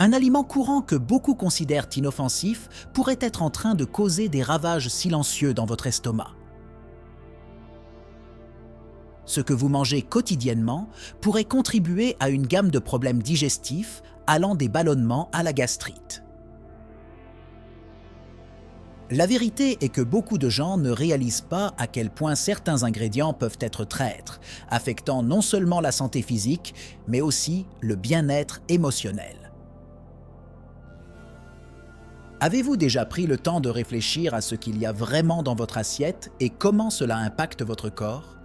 Un aliment courant que beaucoup considèrent inoffensif pourrait être en train de causer des ravages silencieux dans votre estomac. Ce que vous mangez quotidiennement pourrait contribuer à une gamme de problèmes digestifs allant des ballonnements à la gastrite. La vérité est que beaucoup de gens ne réalisent pas à quel point certains ingrédients peuvent être traîtres, affectant non seulement la santé physique, mais aussi le bien-être émotionnel. Avez-vous déjà pris le temps de réfléchir à ce qu'il y a vraiment dans votre assiette et comment cela impacte votre corps?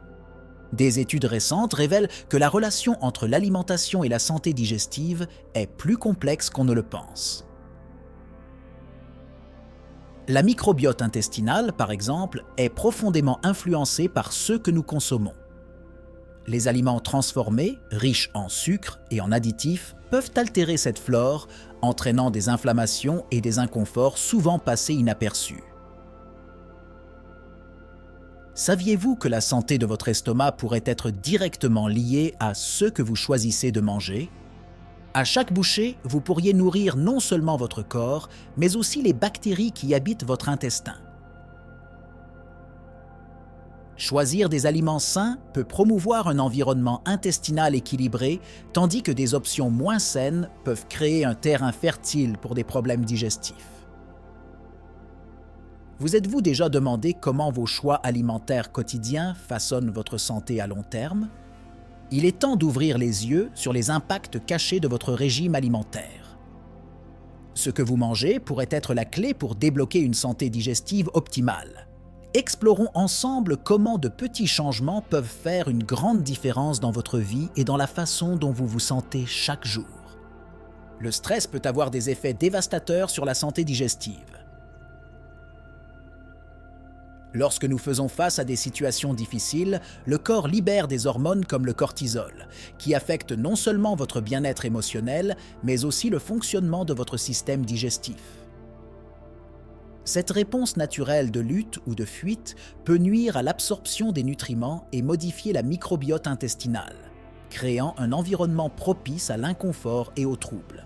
Des études récentes révèlent que la relation entre l'alimentation et la santé digestive est plus complexe qu'on ne le pense. La microbiote intestinale, par exemple, est profondément influencée par ce que nous consommons. Les aliments transformés, riches en sucre et en additifs, peuvent altérer cette flore, entraînant des inflammations et des inconforts souvent passés inaperçus. Saviez-vous que la santé de votre estomac pourrait être directement liée à ce que vous choisissez de manger? À chaque bouchée, vous pourriez nourrir non seulement votre corps, mais aussi les bactéries qui habitent votre intestin. Choisir des aliments sains peut promouvoir un environnement intestinal équilibré, tandis que des options moins saines peuvent créer un terrain fertile pour des problèmes digestifs. Vous êtes-vous déjà demandé comment vos choix alimentaires quotidiens façonnent votre santé à long terme? Il est temps d'ouvrir les yeux sur les impacts cachés de votre régime alimentaire. Ce que vous mangez pourrait être la clé pour débloquer une santé digestive optimale. Explorons ensemble comment de petits changements peuvent faire une grande différence dans votre vie et dans la façon dont vous vous sentez chaque jour. Le stress peut avoir des effets dévastateurs sur la santé digestive. Lorsque nous faisons face à des situations difficiles, le corps libère des hormones comme le cortisol, qui affectent non seulement votre bien-être émotionnel, mais aussi le fonctionnement de votre système digestif. Cette réponse naturelle de lutte ou de fuite peut nuire à l'absorption des nutriments et modifier la microbiote intestinale, créant un environnement propice à l'inconfort et aux troubles.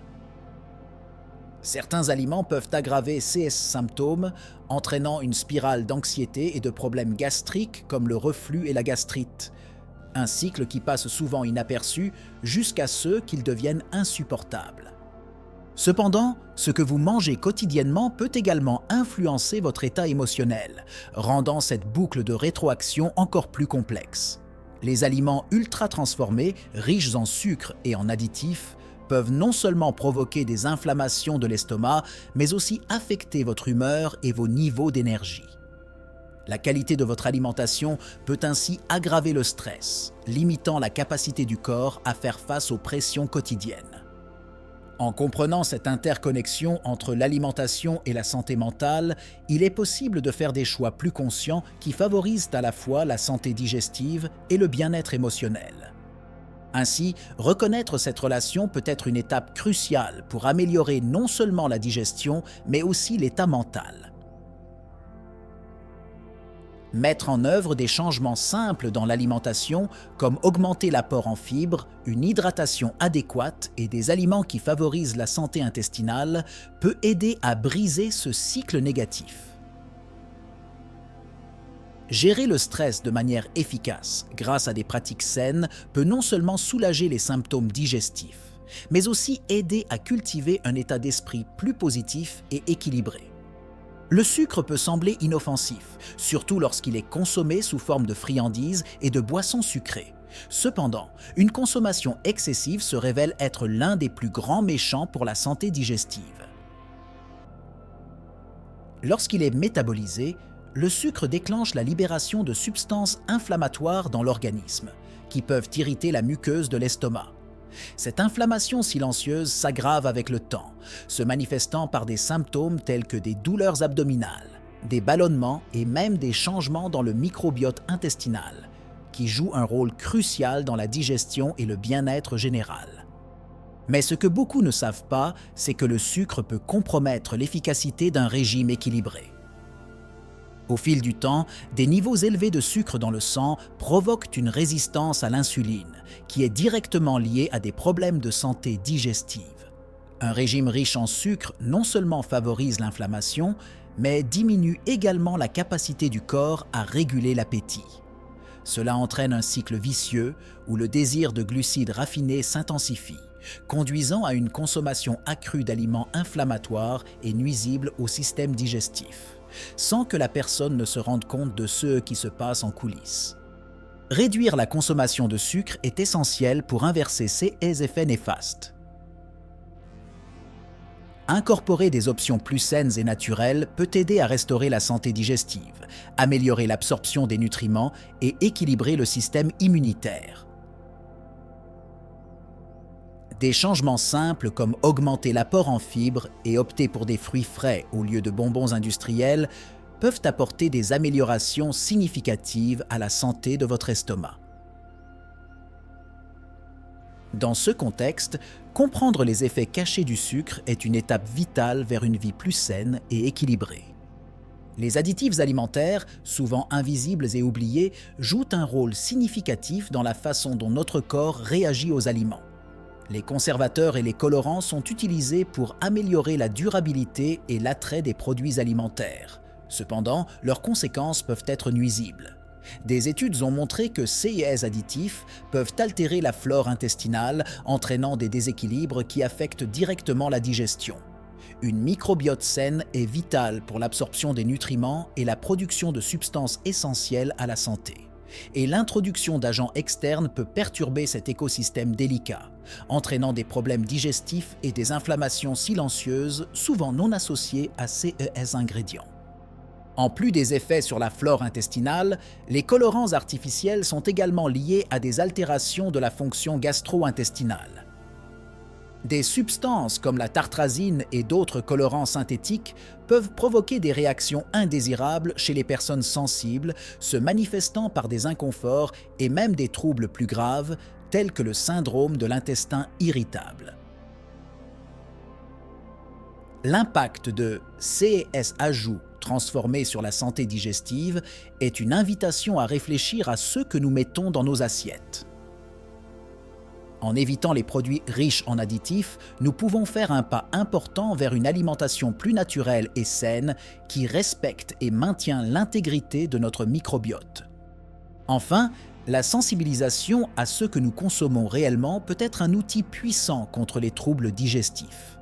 Certains aliments peuvent aggraver ces symptômes, entraînant une spirale d'anxiété et de problèmes gastriques comme le reflux et la gastrite, un cycle qui passe souvent inaperçu jusqu'à ce qu'il devienne insupportable. Cependant, ce que vous mangez quotidiennement peut également influencer votre état émotionnel, rendant cette boucle de rétroaction encore plus complexe. Les aliments ultra transformés, riches en sucre et en additifs, peuvent non seulement provoquer des inflammations de l'estomac, mais aussi affecter votre humeur et vos niveaux d'énergie. La qualité de votre alimentation peut ainsi aggraver le stress, limitant la capacité du corps à faire face aux pressions quotidiennes. En comprenant cette interconnexion entre l'alimentation et la santé mentale, il est possible de faire des choix plus conscients qui favorisent à la fois la santé digestive et le bien-être émotionnel. Ainsi, reconnaître cette relation peut être une étape cruciale pour améliorer non seulement la digestion, mais aussi l'état mental. Mettre en œuvre des changements simples dans l'alimentation, comme augmenter l'apport en fibres, une hydratation adéquate et des aliments qui favorisent la santé intestinale, peut aider à briser ce cycle négatif. Gérer le stress de manière efficace grâce à des pratiques saines peut non seulement soulager les symptômes digestifs, mais aussi aider à cultiver un état d'esprit plus positif et équilibré. Le sucre peut sembler inoffensif, surtout lorsqu'il est consommé sous forme de friandises et de boissons sucrées. Cependant, une consommation excessive se révèle être l'un des plus grands méchants pour la santé digestive. Lorsqu'il est métabolisé, le sucre déclenche la libération de substances inflammatoires dans l'organisme, qui peuvent irriter la muqueuse de l'estomac. Cette inflammation silencieuse s'aggrave avec le temps, se manifestant par des symptômes tels que des douleurs abdominales, des ballonnements et même des changements dans le microbiote intestinal, qui joue un rôle crucial dans la digestion et le bien-être général. Mais ce que beaucoup ne savent pas, c'est que le sucre peut compromettre l'efficacité d'un régime équilibré. Au fil du temps, des niveaux élevés de sucre dans le sang provoquent une résistance à l'insuline, qui est directement liée à des problèmes de santé digestive. Un régime riche en sucre non seulement favorise l'inflammation, mais diminue également la capacité du corps à réguler l'appétit. Cela entraîne un cycle vicieux où le désir de glucides raffinés s'intensifie, conduisant à une consommation accrue d'aliments inflammatoires et nuisibles au système digestif, sans que la personne ne se rende compte de ce qui se passe en coulisses. Réduire la consommation de sucre est essentiel pour inverser ces effets néfastes. Incorporer des options plus saines et naturelles peut aider à restaurer la santé digestive, améliorer l'absorption des nutriments et équilibrer le système immunitaire. Des changements simples comme augmenter l'apport en fibres et opter pour des fruits frais au lieu de bonbons industriels peuvent apporter des améliorations significatives à la santé de votre estomac. Dans ce contexte, comprendre les effets cachés du sucre est une étape vitale vers une vie plus saine et équilibrée. Les additifs alimentaires, souvent invisibles et oubliés, jouent un rôle significatif dans la façon dont notre corps réagit aux aliments. Les conservateurs et les colorants sont utilisés pour améliorer la durabilité et l'attrait des produits alimentaires. Cependant, leurs conséquences peuvent être nuisibles. Des études ont montré que ces additifs peuvent altérer la flore intestinale, entraînant des déséquilibres qui affectent directement la digestion. Une microbiote saine est vitale pour l'absorption des nutriments et la production de substances essentielles à la santé. Et l'introduction d'agents externes peut perturber cet écosystème délicat, entraînant des problèmes digestifs et des inflammations silencieuses, souvent non associées à ces ingrédients. En plus des effets sur la flore intestinale, les colorants artificiels sont également liés à des altérations de la fonction gastro-intestinale. Des substances comme la tartrazine et d'autres colorants synthétiques peuvent provoquer des réactions indésirables chez les personnes sensibles, se manifestant par des inconforts et même des troubles plus graves, tels que le syndrome de l'intestin irritable. L'impact de ces ajouts transformés sur la santé digestive est une invitation à réfléchir à ce que nous mettons dans nos assiettes. En évitant les produits riches en additifs, nous pouvons faire un pas important vers une alimentation plus naturelle et saine qui respecte et maintient l'intégrité de notre microbiote. Enfin, la sensibilisation à ce que nous consommons réellement peut être un outil puissant contre les troubles digestifs.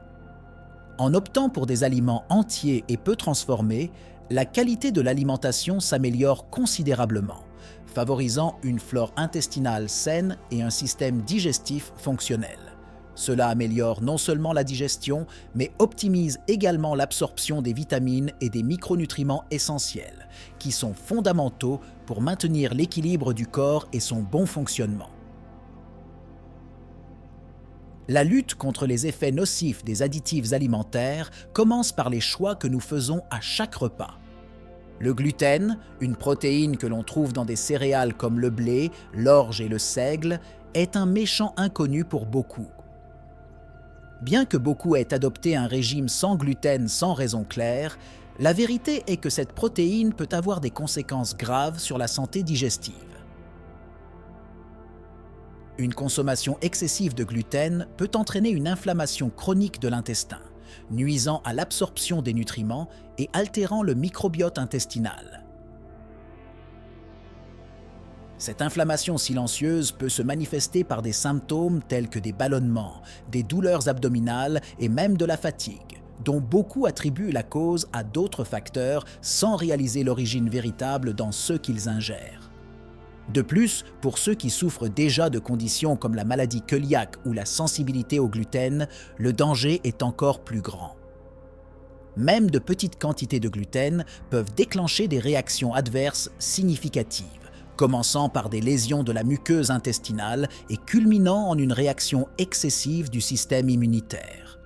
En optant pour des aliments entiers et peu transformés, la qualité de l'alimentation s'améliore considérablement, favorisant une flore intestinale saine et un système digestif fonctionnel. Cela améliore non seulement la digestion, mais optimise également l'absorption des vitamines et des micronutriments essentiels, qui sont fondamentaux pour maintenir l'équilibre du corps et son bon fonctionnement. La lutte contre les effets nocifs des additifs alimentaires commence par les choix que nous faisons à chaque repas. Le gluten, une protéine que l'on trouve dans des céréales comme le blé, l'orge et le seigle, est un méchant inconnu pour beaucoup. Bien que beaucoup aient adopté un régime sans gluten sans raison claire, la vérité est que cette protéine peut avoir des conséquences graves sur la santé digestive. Une consommation excessive de gluten peut entraîner une inflammation chronique de l'intestin, nuisant à l'absorption des nutriments et altérant le microbiote intestinal. Cette inflammation silencieuse peut se manifester par des symptômes tels que des ballonnements, des douleurs abdominales et même de la fatigue, dont beaucoup attribuent la cause à d'autres facteurs sans réaliser l'origine véritable dans ce qu'ils ingèrent. De plus, pour ceux qui souffrent déjà de conditions comme la maladie cœliaque ou la sensibilité au gluten, le danger est encore plus grand. Même de petites quantités de gluten peuvent déclencher des réactions adverses significatives, commençant par des lésions de la muqueuse intestinale et culminant en une réaction excessive du système immunitaire.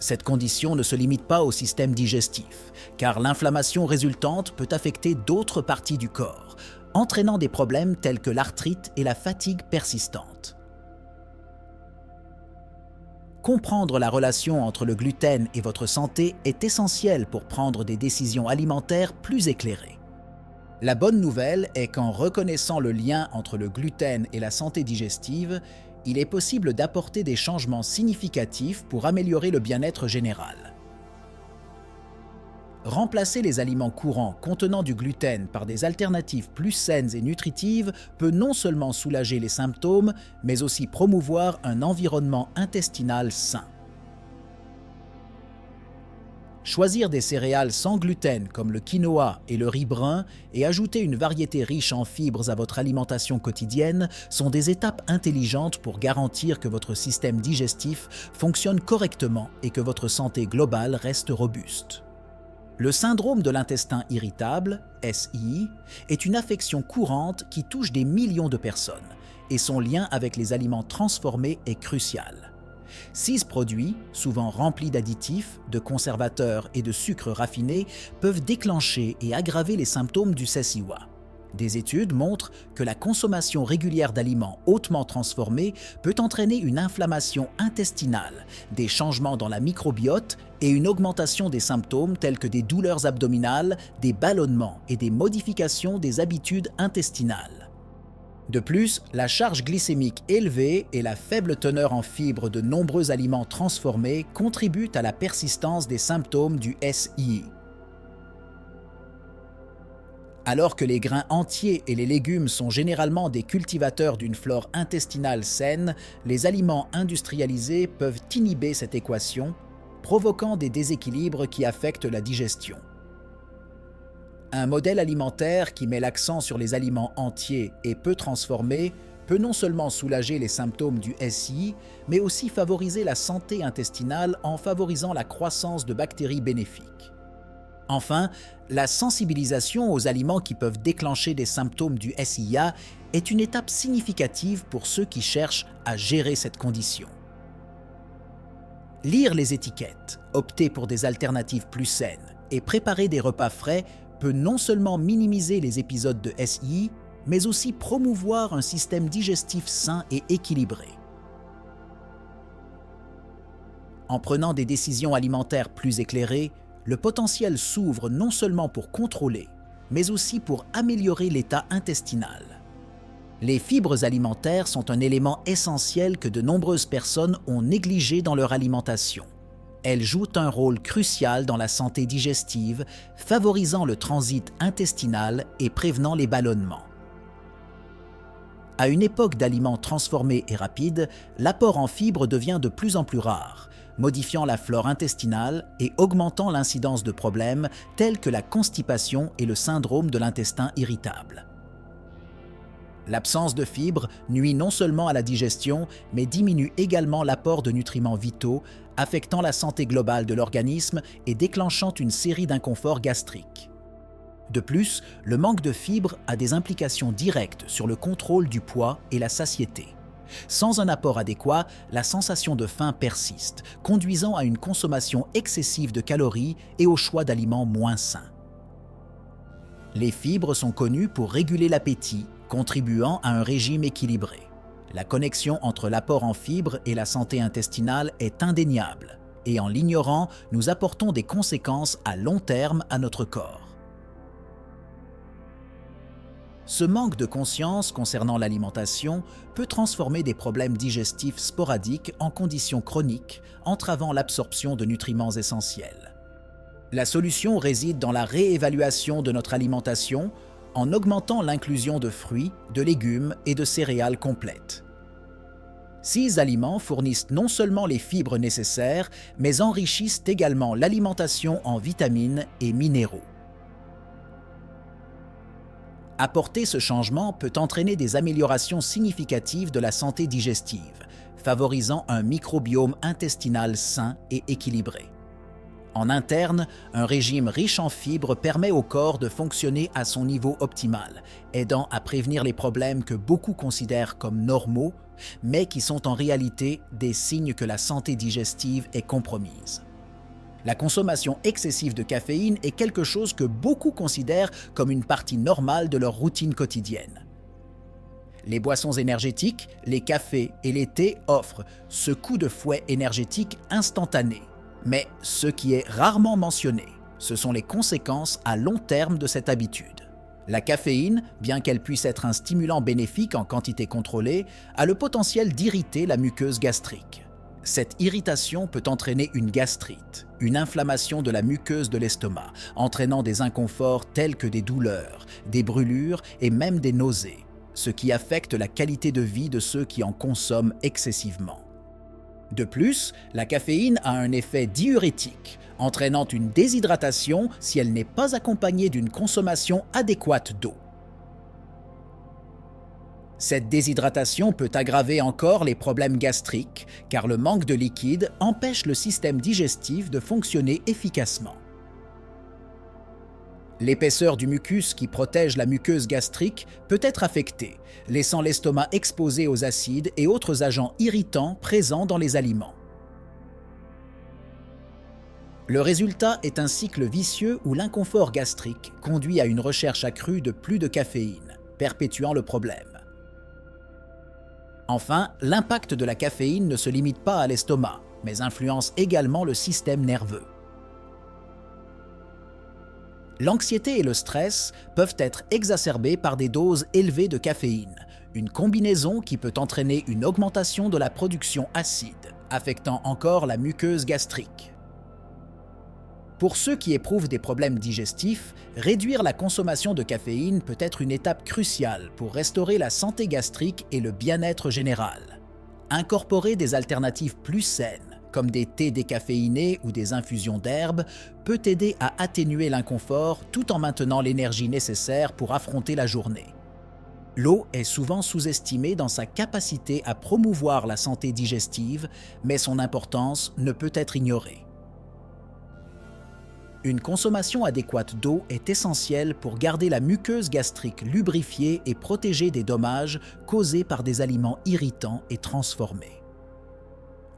Cette condition ne se limite pas au système digestif, car l'inflammation résultante peut affecter d'autres parties du corps, entraînant des problèmes tels que l'arthrite et la fatigue persistante. Comprendre la relation entre le gluten et votre santé est essentiel pour prendre des décisions alimentaires plus éclairées. La bonne nouvelle est qu'en reconnaissant le lien entre le gluten et la santé digestive, il est possible d'apporter des changements significatifs pour améliorer le bien-être général. Remplacer les aliments courants contenant du gluten par des alternatives plus saines et nutritives peut non seulement soulager les symptômes, mais aussi promouvoir un environnement intestinal sain. Choisir des céréales sans gluten comme le quinoa et le riz brun et ajouter une variété riche en fibres à votre alimentation quotidienne sont des étapes intelligentes pour garantir que votre système digestif fonctionne correctement et que votre santé globale reste robuste. Le syndrome de l'intestin irritable, SI, est une affection courante qui touche des millions de personnes et son lien avec les aliments transformés est crucial. 6 produits, souvent remplis d'additifs, de conservateurs et de sucres raffinés, peuvent déclencher et aggraver les symptômes du SIWA. Des études montrent que la consommation régulière d'aliments hautement transformés peut entraîner une inflammation intestinale, des changements dans la microbiote et une augmentation des symptômes tels que des douleurs abdominales, des ballonnements et des modifications des habitudes intestinales. De plus, la charge glycémique élevée et la faible teneur en fibres de nombreux aliments transformés contribuent à la persistance des symptômes du SII. Alors que les grains entiers et les légumes sont généralement des cultivateurs d'une flore intestinale saine, les aliments industrialisés peuvent inhiber cette équation, provoquant des déséquilibres qui affectent la digestion. Un modèle alimentaire qui met l'accent sur les aliments entiers et peu transformés peut non seulement soulager les symptômes du SI, mais aussi favoriser la santé intestinale en favorisant la croissance de bactéries bénéfiques. Enfin, la sensibilisation aux aliments qui peuvent déclencher des symptômes du SIA est une étape significative pour ceux qui cherchent à gérer cette condition. Lire les étiquettes, opter pour des alternatives plus saines et préparer des repas frais peut non seulement minimiser les épisodes de SI, mais aussi promouvoir un système digestif sain et équilibré. En prenant des décisions alimentaires plus éclairées, le potentiel s'ouvre non seulement pour contrôler, mais aussi pour améliorer l'état intestinal. Les fibres alimentaires sont un élément essentiel que de nombreuses personnes ont négligé dans leur alimentation. Elles jouent un rôle crucial dans la santé digestive, favorisant le transit intestinal et prévenant les ballonnements. À une époque d'aliments transformés et rapides, l'apport en fibres devient de plus en plus rare, modifiant la flore intestinale et augmentant l'incidence de problèmes tels que la constipation et le syndrome de l'intestin irritable. L'absence de fibres nuit non seulement à la digestion, mais diminue également l'apport de nutriments vitaux, affectant la santé globale de l'organisme et déclenchant une série d'inconforts gastriques. De plus, le manque de fibres a des implications directes sur le contrôle du poids et la satiété. Sans un apport adéquat, la sensation de faim persiste, conduisant à une consommation excessive de calories et au choix d'aliments moins sains. Les fibres sont connues pour réguler l'appétit, contribuant à un régime équilibré. La connexion entre l'apport en fibres et la santé intestinale est indéniable, et en l'ignorant, nous apportons des conséquences à long terme à notre corps. Ce manque de conscience concernant l'alimentation peut transformer des problèmes digestifs sporadiques en conditions chroniques, entravant l'absorption de nutriments essentiels. La solution réside dans la réévaluation de notre alimentation en augmentant l'inclusion de fruits, de légumes et de céréales complètes. Ces aliments fournissent non seulement les fibres nécessaires, mais enrichissent également l'alimentation en vitamines et minéraux. Apporter ce changement peut entraîner des améliorations significatives de la santé digestive, favorisant un microbiome intestinal sain et équilibré. En interne, un régime riche en fibres permet au corps de fonctionner à son niveau optimal, aidant à prévenir les problèmes que beaucoup considèrent comme normaux, mais qui sont en réalité des signes que la santé digestive est compromise. La consommation excessive de caféine est quelque chose que beaucoup considèrent comme une partie normale de leur routine quotidienne. Les boissons énergétiques, les cafés et les thés offrent ce coup de fouet énergétique instantané. Mais ce qui est rarement mentionné, ce sont les conséquences à long terme de cette habitude. La caféine, bien qu'elle puisse être un stimulant bénéfique en quantité contrôlée, a le potentiel d'irriter la muqueuse gastrique. Cette irritation peut entraîner une gastrite, une inflammation de la muqueuse de l'estomac, entraînant des inconforts tels que des douleurs, des brûlures et même des nausées, ce qui affecte la qualité de vie de ceux qui en consomment excessivement. De plus, la caféine a un effet diurétique, entraînant une déshydratation si elle n'est pas accompagnée d'une consommation adéquate d'eau. Cette déshydratation peut aggraver encore les problèmes gastriques, car le manque de liquide empêche le système digestif de fonctionner efficacement. L'épaisseur du mucus qui protège la muqueuse gastrique peut être affectée, laissant l'estomac exposé aux acides et autres agents irritants présents dans les aliments. Le résultat est un cycle vicieux où l'inconfort gastrique conduit à une recherche accrue de plus de caféine, perpétuant le problème. Enfin, l'impact de la caféine ne se limite pas à l'estomac, mais influence également le système nerveux. L'anxiété et le stress peuvent être exacerbés par des doses élevées de caféine, une combinaison qui peut entraîner une augmentation de la production acide, affectant encore la muqueuse gastrique. Pour ceux qui éprouvent des problèmes digestifs, réduire la consommation de caféine peut être une étape cruciale pour restaurer la santé gastrique et le bien-être général. Incorporer des alternatives plus saines, comme des thés décaféinés ou des infusions d'herbes, peut aider à atténuer l'inconfort tout en maintenant l'énergie nécessaire pour affronter la journée. L'eau est souvent sous-estimée dans sa capacité à promouvoir la santé digestive, mais son importance ne peut être ignorée. Une consommation adéquate d'eau est essentielle pour garder la muqueuse gastrique lubrifiée et protégée des dommages causés par des aliments irritants et transformés.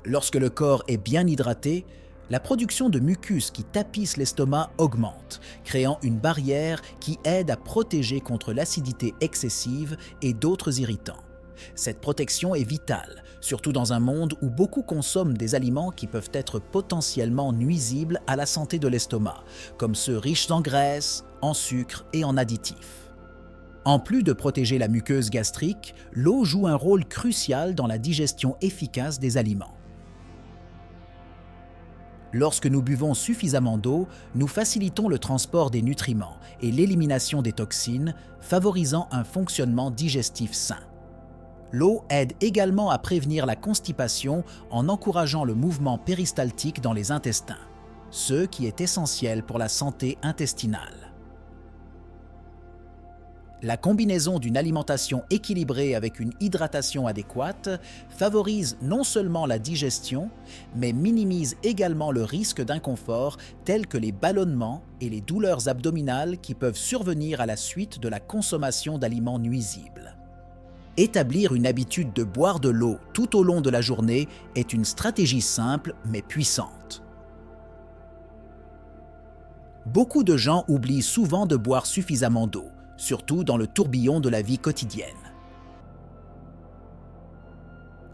Lorsque le corps est bien hydraté, la production de mucus qui tapisse l'estomac augmente, créant une barrière qui aide à protéger contre l'acidité excessive et d'autres irritants. Cette protection est vitale, surtout dans un monde où beaucoup consomment des aliments qui peuvent être potentiellement nuisibles à la santé de l'estomac, comme ceux riches en graisse, en sucre et en additifs. En plus de protéger la muqueuse gastrique, l'eau joue un rôle crucial dans la digestion efficace des aliments. Lorsque nous buvons suffisamment d'eau, nous facilitons le transport des nutriments et l'élimination des toxines, favorisant un fonctionnement digestif sain. L'eau aide également à prévenir la constipation en encourageant le mouvement péristaltique dans les intestins, ce qui est essentiel pour la santé intestinale. La combinaison d'une alimentation équilibrée avec une hydratation adéquate favorise non seulement la digestion, mais minimise également le risque d'inconfort tels que les ballonnements et les douleurs abdominales qui peuvent survenir à la suite de la consommation d'aliments nuisibles. Établir une habitude de boire de l'eau tout au long de la journée est une stratégie simple mais puissante. Beaucoup de gens oublient souvent de boire suffisamment d'eau, surtout dans le tourbillon de la vie quotidienne.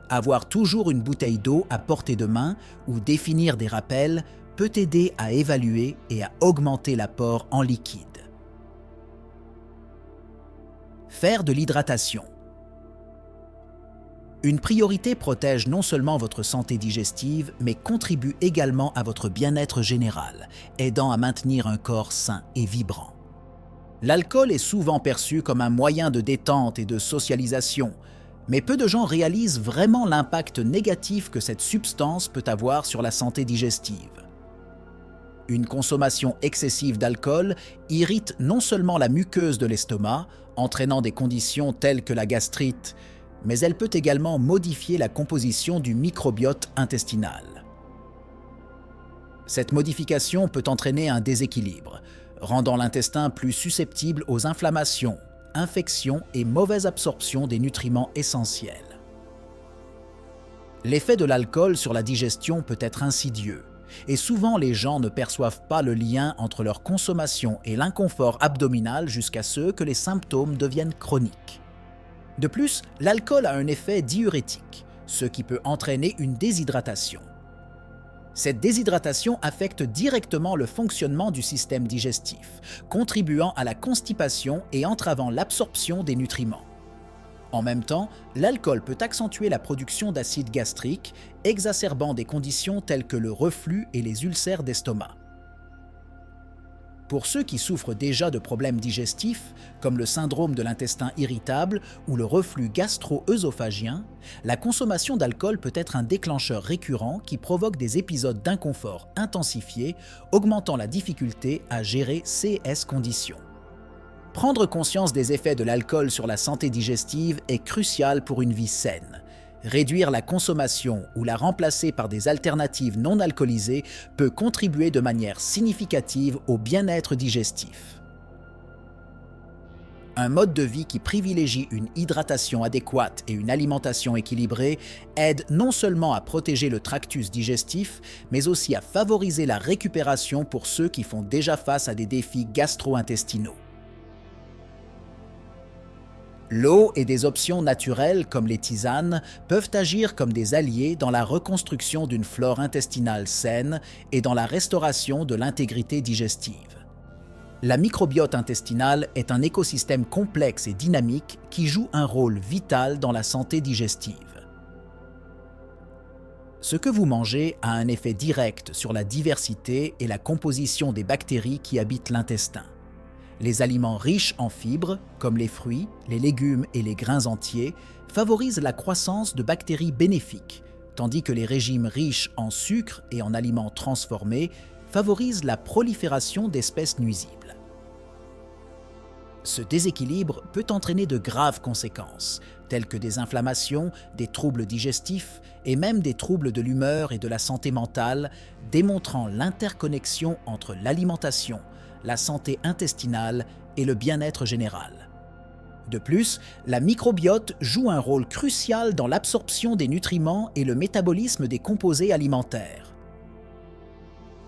Avoir toujours une bouteille d'eau à portée de main ou définir des rappels peut aider à évaluer et à augmenter l'apport en liquide. Faire de l'hydratation. Une priorité protège non seulement votre santé digestive, mais contribue également à votre bien-être général, aidant à maintenir un corps sain et vibrant. L'alcool est souvent perçu comme un moyen de détente et de socialisation, mais peu de gens réalisent vraiment l'impact négatif que cette substance peut avoir sur la santé digestive. Une consommation excessive d'alcool irrite non seulement la muqueuse de l'estomac, entraînant des conditions telles que la gastrite, mais elle peut également modifier la composition du microbiote intestinal. Cette modification peut entraîner un déséquilibre, rendant l'intestin plus susceptible aux inflammations, infections et mauvaise absorption des nutriments essentiels. L'effet de l'alcool sur la digestion peut être insidieux, et souvent les gens ne perçoivent pas le lien entre leur consommation et l'inconfort abdominal jusqu'à ce que les symptômes deviennent chroniques. De plus, l'alcool a un effet diurétique, ce qui peut entraîner une déshydratation. Cette déshydratation affecte directement le fonctionnement du système digestif, contribuant à la constipation et entravant l'absorption des nutriments. En même temps, l'alcool peut accentuer la production d'acide gastrique, exacerbant des conditions telles que le reflux et les ulcères d'estomac. Pour ceux qui souffrent déjà de problèmes digestifs, comme le syndrome de l'intestin irritable ou le reflux gastro-œsophagien, la consommation d'alcool peut être un déclencheur récurrent qui provoque des épisodes d'inconfort intensifiés, augmentant la difficulté à gérer ces conditions. Prendre conscience des effets de l'alcool sur la santé digestive est crucial pour une vie saine. Réduire la consommation ou la remplacer par des alternatives non alcoolisées peut contribuer de manière significative au bien-être digestif. Un mode de vie qui privilégie une hydratation adéquate et une alimentation équilibrée aide non seulement à protéger le tractus digestif, mais aussi à favoriser la récupération pour ceux qui font déjà face à des défis gastro-intestinaux. L'eau et des options naturelles comme les tisanes peuvent agir comme des alliés dans la reconstruction d'une flore intestinale saine et dans la restauration de l'intégrité digestive. La microbiote intestinale est un écosystème complexe et dynamique qui joue un rôle vital dans la santé digestive. Ce que vous mangez a un effet direct sur la diversité et la composition des bactéries qui habitent l'intestin. Les aliments riches en fibres, comme les fruits, les légumes et les grains entiers, favorisent la croissance de bactéries bénéfiques, tandis que les régimes riches en sucre et en aliments transformés favorisent la prolifération d'espèces nuisibles. Ce déséquilibre peut entraîner de graves conséquences, telles que des inflammations, des troubles digestifs et même des troubles de l'humeur et de la santé mentale, démontrant l'interconnexion entre l'alimentation, la santé intestinale et le bien-être général. De plus, la microbiote joue un rôle crucial dans l'absorption des nutriments et le métabolisme des composés alimentaires.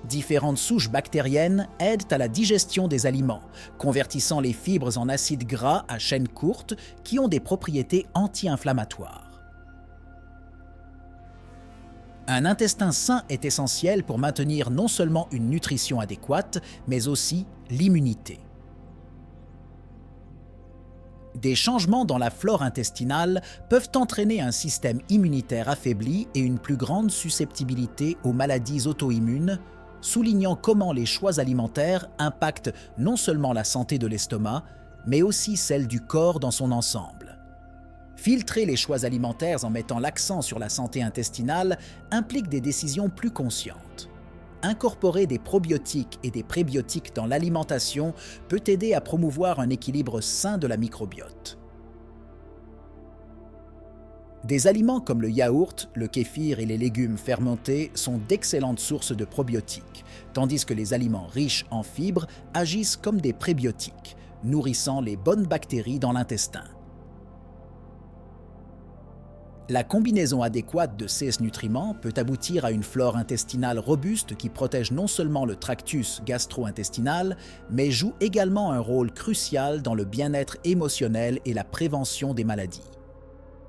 Différentes souches bactériennes aident à la digestion des aliments, convertissant les fibres en acides gras à chaîne courte qui ont des propriétés anti-inflammatoires. Un intestin sain est essentiel pour maintenir non seulement une nutrition adéquate, mais aussi l'immunité. Des changements dans la flore intestinale peuvent entraîner un système immunitaire affaibli et une plus grande susceptibilité aux maladies auto-immunes, soulignant comment les choix alimentaires impactent non seulement la santé de l'estomac, mais aussi celle du corps dans son ensemble. Filtrer les choix alimentaires en mettant l'accent sur la santé intestinale implique des décisions plus conscientes. Incorporer des probiotiques et des prébiotiques dans l'alimentation peut aider à promouvoir un équilibre sain de la microbiote. Des aliments comme le yaourt, le kéfir et les légumes fermentés sont d'excellentes sources de probiotiques, tandis que les aliments riches en fibres agissent comme des prébiotiques, nourrissant les bonnes bactéries dans l'intestin. La combinaison adéquate de ces nutriments peut aboutir à une flore intestinale robuste qui protège non seulement le tractus gastro-intestinal, mais joue également un rôle crucial dans le bien-être émotionnel et la prévention des maladies.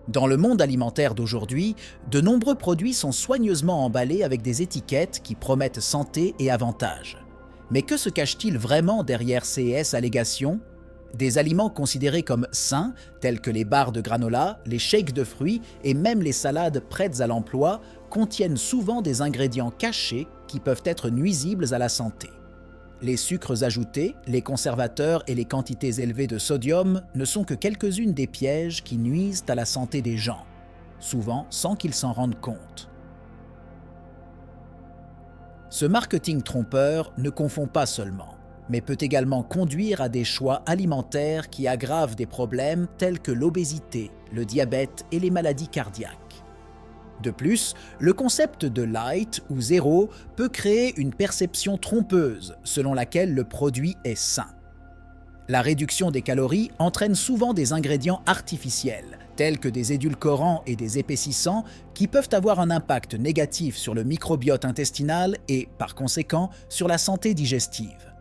Dans le monde alimentaire d'aujourd'hui, de nombreux produits sont soigneusement emballés avec des étiquettes qui promettent santé et avantages. Mais que se cache-t-il vraiment derrière ces allégations ? Des aliments considérés comme sains, tels que les barres de granola, les shakes de fruits et même les salades prêtes à l'emploi, contiennent souvent des ingrédients cachés qui peuvent être nuisibles à la santé. Les sucres ajoutés, les conservateurs et les quantités élevées de sodium ne sont que quelques-unes des pièges qui nuisent à la santé des gens, souvent sans qu'ils s'en rendent compte. Ce marketing trompeur ne confond pas seulement, mais peut également conduire à des choix alimentaires qui aggravent des problèmes tels que l'obésité, le diabète et les maladies cardiaques. De plus, le concept de light ou zéro peut créer une perception trompeuse selon laquelle le produit est sain. La réduction des calories entraîne souvent des ingrédients artificiels, tels que des édulcorants et des épaississants, qui peuvent avoir un impact négatif sur le microbiote intestinal et, par conséquent, sur la santé digestive.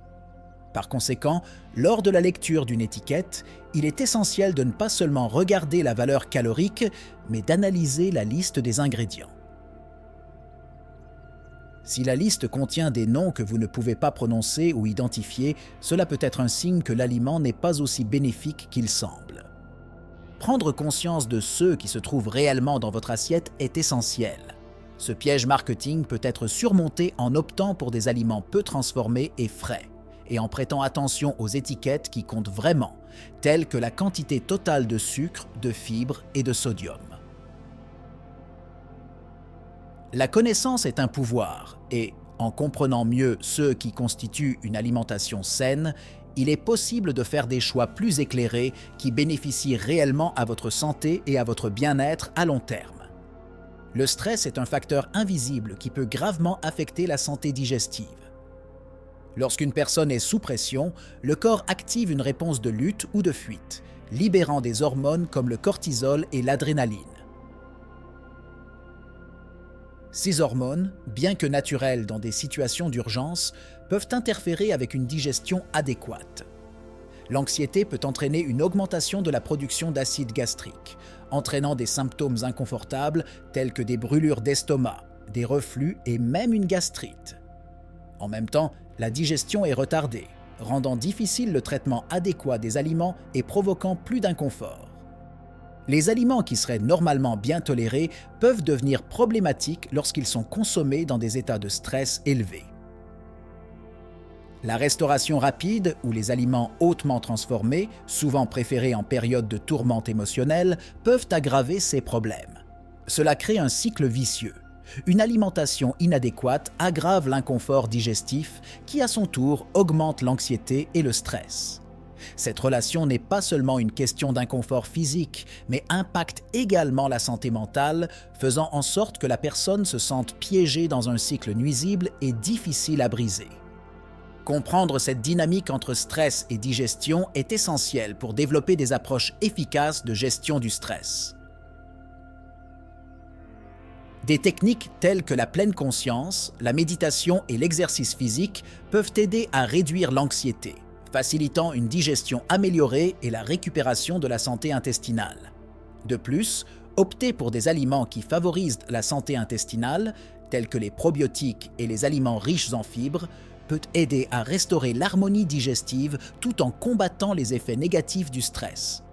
Par conséquent, lors de la lecture d'une étiquette, il est essentiel de ne pas seulement regarder la valeur calorique, mais d'analyser la liste des ingrédients. Si la liste contient des noms que vous ne pouvez pas prononcer ou identifier, cela peut être un signe que l'aliment n'est pas aussi bénéfique qu'il semble. Prendre conscience de ceux qui se trouvent réellement dans votre assiette est essentiel. Ce piège marketing peut être surmonté en optant pour des aliments peu transformés et frais, et en prêtant attention aux étiquettes qui comptent vraiment, telles que la quantité totale de sucre, de fibres et de sodium. La connaissance est un pouvoir et, en comprenant mieux ce qui constitue une alimentation saine, il est possible de faire des choix plus éclairés qui bénéficient réellement à votre santé et à votre bien-être à long terme. Le stress est un facteur invisible qui peut gravement affecter la santé digestive. Lorsqu'une personne est sous pression, le corps active une réponse de lutte ou de fuite, libérant des hormones comme le cortisol et l'adrénaline. Ces hormones, bien que naturelles dans des situations d'urgence, peuvent interférer avec une digestion adéquate. L'anxiété peut entraîner une augmentation de la production d'acide gastrique, entraînant des symptômes inconfortables tels que des brûlures d'estomac, des reflux et même une gastrite. En même temps, la digestion est retardée, rendant difficile le traitement adéquat des aliments et provoquant plus d'inconfort. Les aliments qui seraient normalement bien tolérés peuvent devenir problématiques lorsqu'ils sont consommés dans des états de stress élevés. La restauration rapide ou les aliments hautement transformés, souvent préférés en période de tourmente émotionnelle, peuvent aggraver ces problèmes. Cela crée un cycle vicieux. Une alimentation inadéquate aggrave l'inconfort digestif qui, à son tour, augmente l'anxiété et le stress. Cette relation n'est pas seulement une question d'inconfort physique, mais impacte également la santé mentale, faisant en sorte que la personne se sente piégée dans un cycle nuisible et difficile à briser. Comprendre cette dynamique entre stress et digestion est essentiel pour développer des approches efficaces de gestion du stress. Des techniques telles que la pleine conscience, la méditation et l'exercice physique peuvent aider à réduire l'anxiété, facilitant une digestion améliorée et la récupération de la santé intestinale. De plus, opter pour des aliments qui favorisent la santé intestinale, tels que les probiotiques et les aliments riches en fibres, peut aider à restaurer l'harmonie digestive tout en combattant les effets négatifs du stress.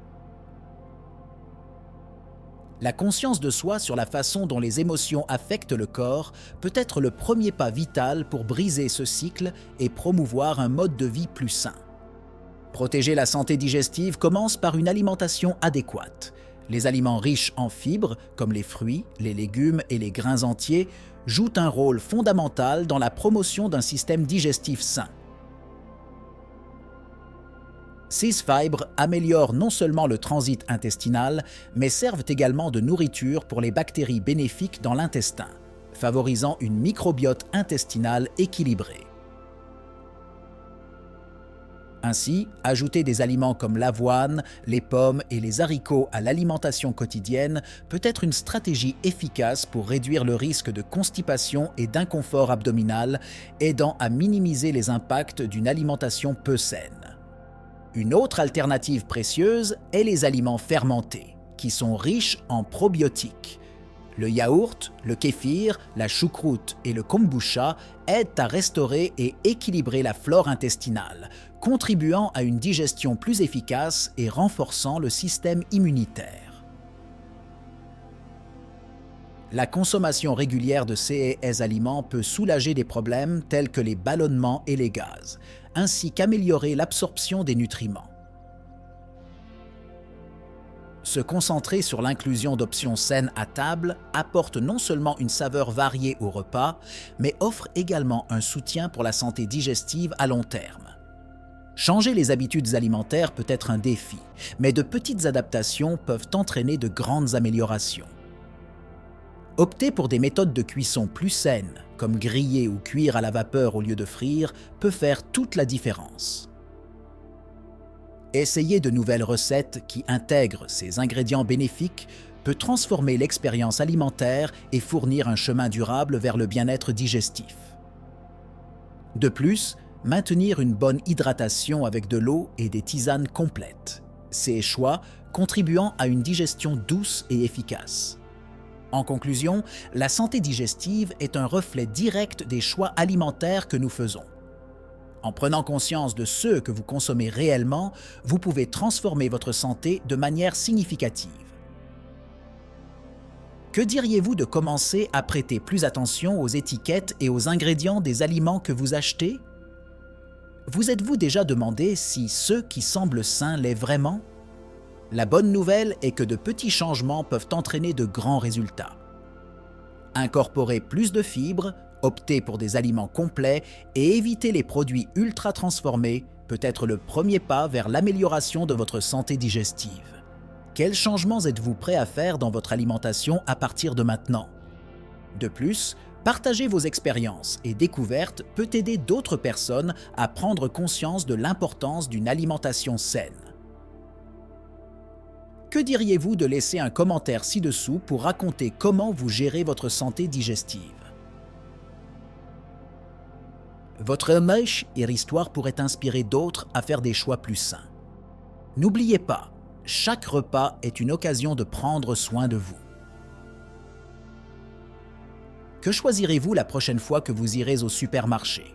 La conscience de soi sur la façon dont les émotions affectent le corps peut être le premier pas vital pour briser ce cycle et promouvoir un mode de vie plus sain. Protéger la santé digestive commence par une alimentation adéquate. Les aliments riches en fibres, comme les fruits, les légumes et les grains entiers, jouent un rôle fondamental dans la promotion d'un système digestif sain. Ces fibres améliorent non seulement le transit intestinal, mais servent également de nourriture pour les bactéries bénéfiques dans l'intestin, favorisant une microbiote intestinale équilibrée. Ainsi, ajouter des aliments comme l'avoine, les pommes et les haricots à l'alimentation quotidienne peut être une stratégie efficace pour réduire le risque de constipation et d'inconfort abdominal, aidant à minimiser les impacts d'une alimentation peu saine. Une autre alternative précieuse est les aliments fermentés, qui sont riches en probiotiques. Le yaourt, le kéfir, la choucroute et le kombucha aident à restaurer et équilibrer la flore intestinale, contribuant à une digestion plus efficace et renforçant le système immunitaire. La consommation régulière de ces aliments peut soulager des problèmes tels que les ballonnements et les gaz, ainsi qu'améliorer l'absorption des nutriments. Se concentrer sur l'inclusion d'options saines à table apporte non seulement une saveur variée au repas, mais offre également un soutien pour la santé digestive à long terme. Changer les habitudes alimentaires peut être un défi, mais de petites adaptations peuvent entraîner de grandes améliorations. Opter pour des méthodes de cuisson plus saines, comme griller ou cuire à la vapeur au lieu de frire, peut faire toute la différence. Essayer de nouvelles recettes qui intègrent ces ingrédients bénéfiques peut transformer l'expérience alimentaire et fournir un chemin durable vers le bien-être digestif. De plus, maintenir une bonne hydratation avec de l'eau et des tisanes complètes. Ces choix contribuant à une digestion douce et efficace. En conclusion, la santé digestive est un reflet direct des choix alimentaires que nous faisons. En prenant conscience de ceux que vous consommez réellement, vous pouvez transformer votre santé de manière significative. Que diriez-vous de commencer à prêter plus attention aux étiquettes et aux ingrédients des aliments que vous achetez? Vous êtes-vous déjà demandé si ce qui semble sain l'est vraiment? La bonne nouvelle est que de petits changements peuvent entraîner de grands résultats. Incorporer plus de fibres, opter pour des aliments complets et éviter les produits ultra transformés peut être le premier pas vers l'amélioration de votre santé digestive. Quels changements êtes-vous prêt à faire dans votre alimentation à partir de maintenant? De plus, partager vos expériences et découvertes peut aider d'autres personnes à prendre conscience de l'importance d'une alimentation saine. Que diriez-vous de laisser un commentaire ci-dessous pour raconter comment vous gérez votre santé digestive? Votre image et histoire pourraient inspirer d'autres à faire des choix plus sains. N'oubliez pas, chaque repas est une occasion de prendre soin de vous. Que choisirez-vous la prochaine fois que vous irez au supermarché?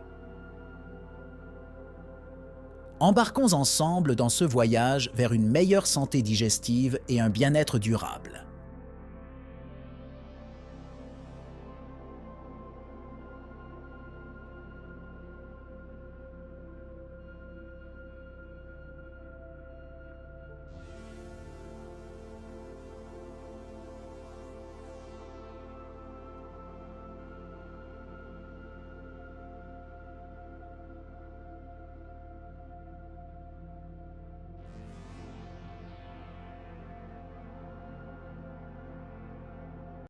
Embarquons ensemble dans ce voyage vers une meilleure santé digestive et un bien-être durable.